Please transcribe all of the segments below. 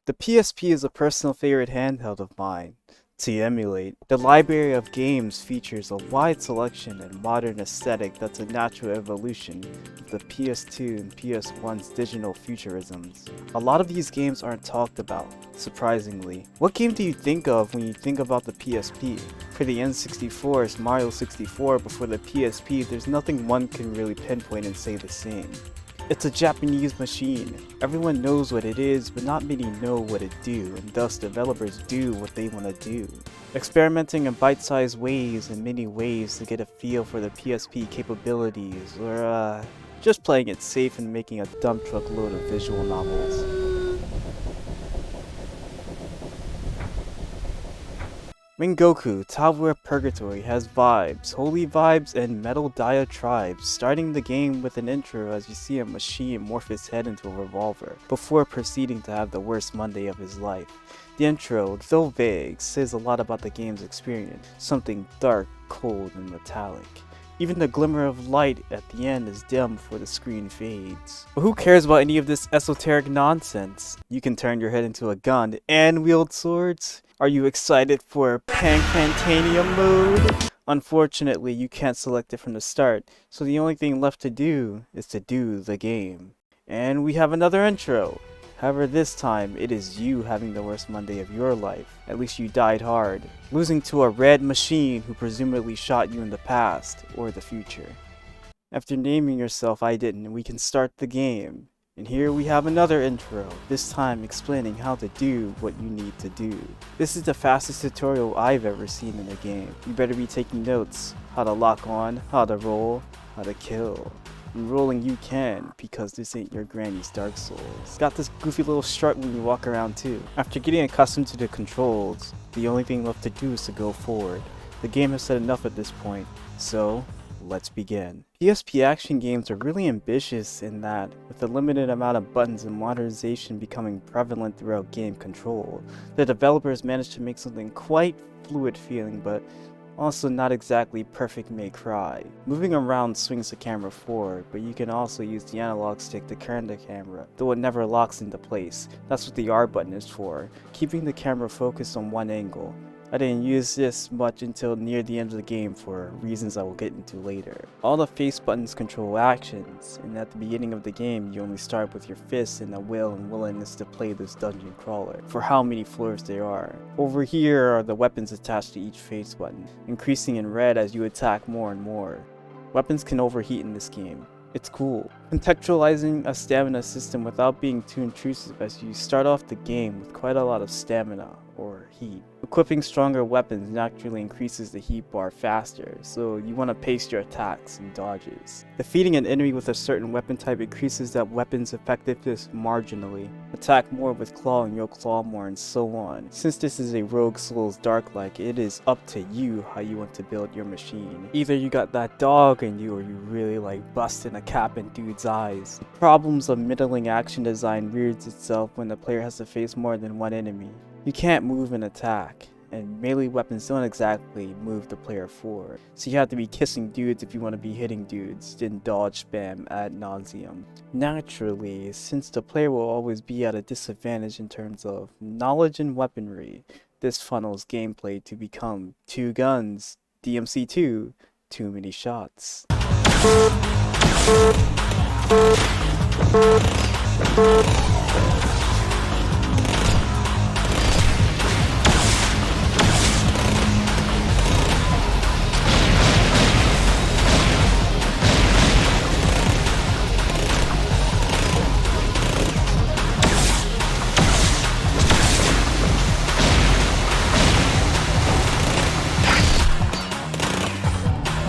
The PSP is a personal favorite handheld of mine to emulate. The library of games features a wide selection and modern aesthetic that's a natural evolution of the PS2 and PS1's digital futurisms. A lot of these games aren't talked about, surprisingly. What game do you think of when you think about the PSP? For the N64's Mario 64 before the PSP, there's nothing one can really pinpoint and say the same. It's a Japanese machine. Everyone knows what it is, but not many know what it do, and thus developers do what they want to do. Experimenting in bite-sized ways and many ways to get a feel for the PSP capabilities, or just playing it safe and making a dump truck load of visual novels. Rengoku, Tower Purgatory has vibes, holy vibes, and metal diatribes, starting the game with an intro as you see a machine morph its head into a revolver, before proceeding to have the worst Monday of his life. The intro, though vague, says a lot about the game's experience, something dark, cold, and metallic. Even the glimmer of light at the end is dim before the screen fades. But who cares about any of this esoteric nonsense? You can turn your head into a gun and wield swords. Are you excited for Pancrantanium mode? Unfortunately, you can't select it from the start, so the only thing left to do is to do the game. And we have another intro. However, this time, it is you having the worst Monday of your life. At least you died hard, losing to a red machine who presumably shot you in the past, or the future. After naming yourself I didn't, we can start the game. And here we have another intro, this time explaining how to do what you need to do. This is the fastest tutorial I've ever seen in a game. You better be taking notes. How to lock on, how to roll, how to kill. And rolling you can, because this ain't your granny's Dark Souls. Got this goofy little strut when you walk around too. After getting accustomed to the controls, the only thing left to do is to go forward. The game has said enough at this point, so let's begin. PSP action games are really ambitious in that, with a limited amount of buttons and modernization becoming prevalent throughout game control, the developers managed to make something quite fluid feeling, but also not exactly perfect may cry. Moving around swings the camera forward, but you can also use the analog stick to turn the camera, though it never locks into place. That's what the R button is for, keeping the camera focused on one angle. I didn't use this much until near the end of the game for reasons I will get into later. All the face buttons control actions, and at the beginning of the game you only start with your fists and a will and willingness to play this dungeon crawler, for how many floors there are. Over here are the weapons attached to each face button, increasing in red as you attack more and more. Weapons can overheat in this game. It's cool. Contextualizing a stamina system without being too intrusive as you start off the game with quite a lot of stamina, or heat. Equipping stronger weapons naturally increases the heat bar faster, so you want to pace your attacks and dodges. Defeating an enemy with a certain weapon type increases that weapon's effectiveness marginally. Attack more with claw and you'll claw more, and so on. Since this is a Rogue Souls Dark-like, it is up to you how you want to build your machine. Either you got that dog in you, or you really like busting a cap in dude's eyes. The problems of middling action design rears itself when the player has to face more than one enemy. You can't move and attack, and melee weapons don't exactly move the player forward, so you have to be kissing dudes if you want to be hitting dudes, then dodge spam ad nauseum. Naturally, since the player will always be at a disadvantage in terms of knowledge and weaponry, this funnels gameplay to become 2 guns, DMC2, too many shots.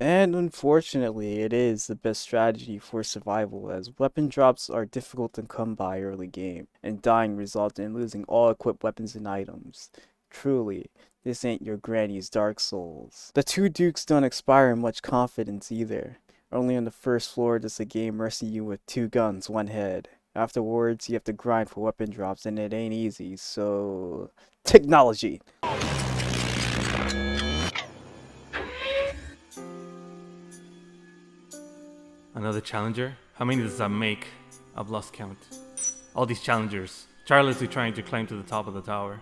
And unfortunately, it is the best strategy for survival, as weapon drops are difficult to come by early game, and dying results in losing all equipped weapons and items. Truly, this ain't your granny's Dark Souls. The 2 dukes don't inspire much confidence either. Only on the first floor does the game mercy you with 2 guns, 1 head. Afterwards, you have to grind for weapon drops, and it ain't easy, so technology! Another challenger? How many does that make? I've lost count. All these challengers. tirelessly trying to climb to the top of the tower.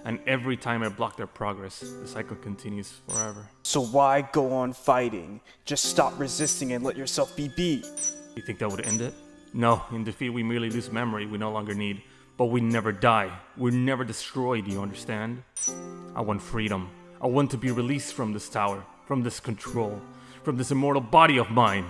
And every time I block their progress, the cycle continues forever. So why go on fighting? Just stop resisting and let yourself be beat. You think that would end it? No, in defeat we merely lose memory we no longer need. But we never die. We're never destroyed, you understand? I want freedom. I want to be released from this tower, from this control, from this immortal body of mine.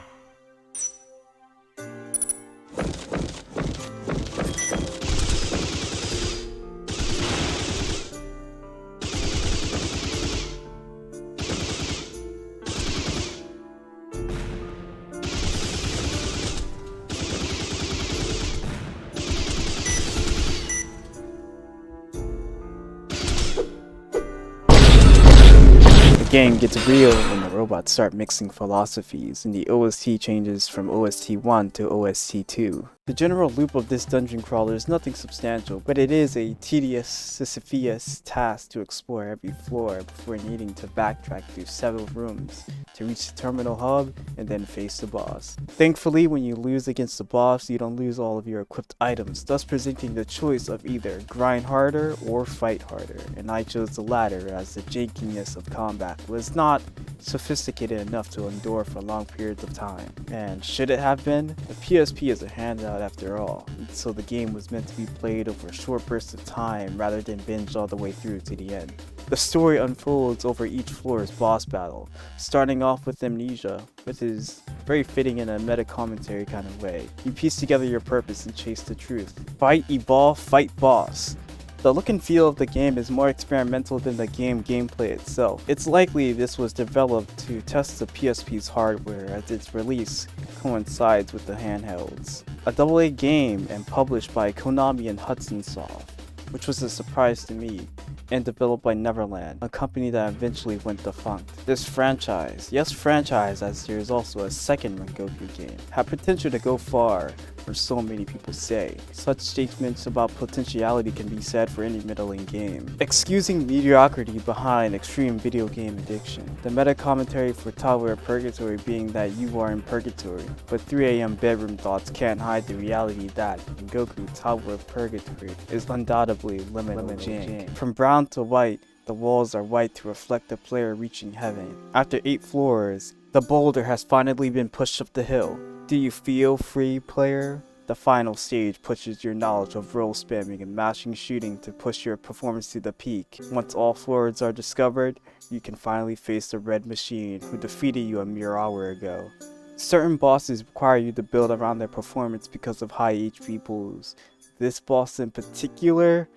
The game gets real when the robots start mixing philosophies and the OST changes from OST 1 to OST 2. The general loop of this dungeon crawler is nothing substantial, but it is a tedious, Sisypheus task to explore every floor before needing to backtrack through several rooms to reach the terminal hub and then face the boss. Thankfully, when you lose against the boss, you don't lose all of your equipped items, thus presenting the choice of either grind harder or fight harder, and I chose the latter as the jankiness of combat was not sophisticated enough to endure for long periods of time. And should it have been? The PSP is a handout after all, so the game was meant to be played over short bursts of time rather than binged all the way through to the end. The story unfolds over each floor's boss battle, starting off with Amnesia, which is very fitting in a meta commentary kind of way. You piece together your purpose and chase the truth. Fight, evolve, fight boss. The look and feel of the game is more experimental than the gameplay itself. It's likely this was developed to test the PSP's hardware as its release coincides with the handhelds. A AA game and published by Konami and Hudson Soft, which was a surprise to me, and developed by Neverland, a company that eventually went defunct. This franchise, yes franchise as there is also a second Rengoku game, had potential to go far, or so many people say. Such statements about potentiality can be said for any middling game. Excusing mediocrity behind extreme video game addiction. The meta commentary for Tower of Purgatory being that you are in purgatory, but 3 AM bedroom thoughts can't hide the reality that Rengoku Tower of Purgatory is undoubtedly liminal jank. From brown to white, the walls are white to reflect the player reaching heaven. After 8 floors, the boulder has finally been pushed up the hill. Do you feel free, player? The final stage pushes your knowledge of roll spamming and mashing shooting to push your performance to the peak. Once all floors are discovered, you can finally face the Red Machine, who defeated you a mere hour ago. Certain bosses require you to build around their performance because of high HP pools. This boss in particular...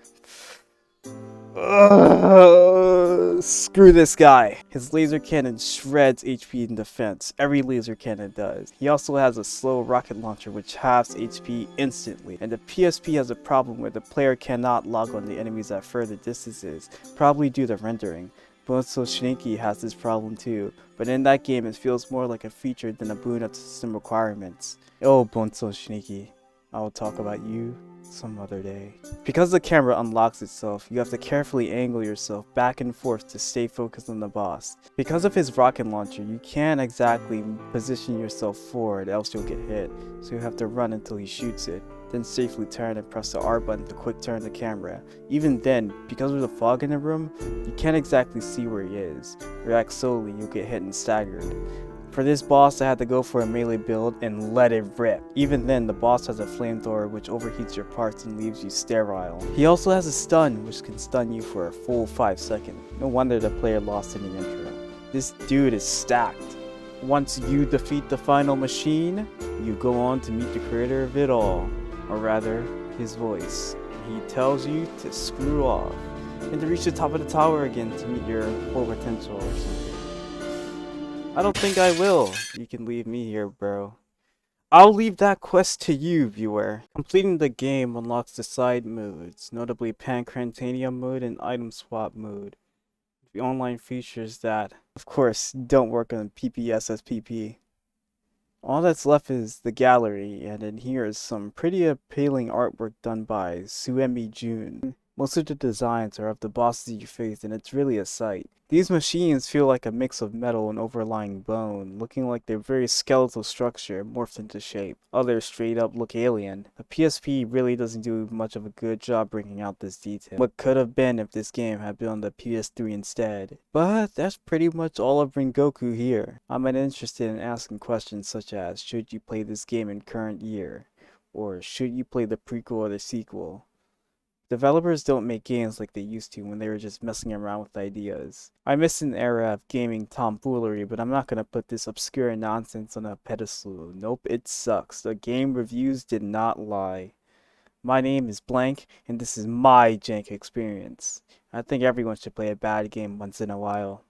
screw this guy. His laser cannon shreds HP in defense. Every laser cannon does. He also has a slow rocket launcher which halves HP instantly. And the PSP has a problem where the player cannot log on the enemies at further distances, probably due to rendering. Bonso Shinki has this problem too, but in that game it feels more like a feature than a boon of system requirements. Oh Bonso Shinki, I will talk about you some other day. Because the camera unlocks itself, you have to carefully angle yourself back and forth to stay focused on the boss. Because of his rocket launcher, you can't exactly position yourself forward else you'll get hit, so you have to run until he shoots it, then safely turn and press the R button to quick turn the camera. Even then, because of the fog in the room, you can't exactly see where he is. React slowly, you'll get hit and staggered. For this boss, I had to go for a melee build and let it rip. Even then, the boss has a flamethrower which overheats your parts and leaves you sterile. He also has a stun which can stun you for a full 5 seconds. No wonder the player lost in the intro. This dude is stacked. Once you defeat the final machine, you go on to meet the creator of it all. Or rather, his voice. He tells you to screw off and to reach the top of the tower again to meet your full potential or something. I don't think I will. You can leave me here, bro. I'll leave that quest to you, viewer. Completing the game unlocks the side modes, notably Pancrantanium mode and item swap mode. The online features that, of course, don't work on PPSSPP. All that's left is the gallery, and in here is some pretty appealing artwork done by Suemi Jun. Most of the designs are of the bosses you face, and it's really a sight. These machines feel like a mix of metal and overlying bone, looking like their very skeletal structure morphed into shape. Others straight up look alien. The PSP really doesn't do much of a good job bringing out this detail. What could have been if this game had been on the PS3 instead. But that's pretty much all of Rengoku here. I'm interested in asking questions such as, should you play this game in current year? Or should you play the prequel or the sequel? Developers don't make games like they used to when they were just messing around with ideas. I miss an era of gaming tomfoolery, but I'm not gonna put this obscure nonsense on a pedestal. Nope, it sucks. The game reviews did not lie. My name is Blank, and this is my jank experience. I think everyone should play a bad game once in a while.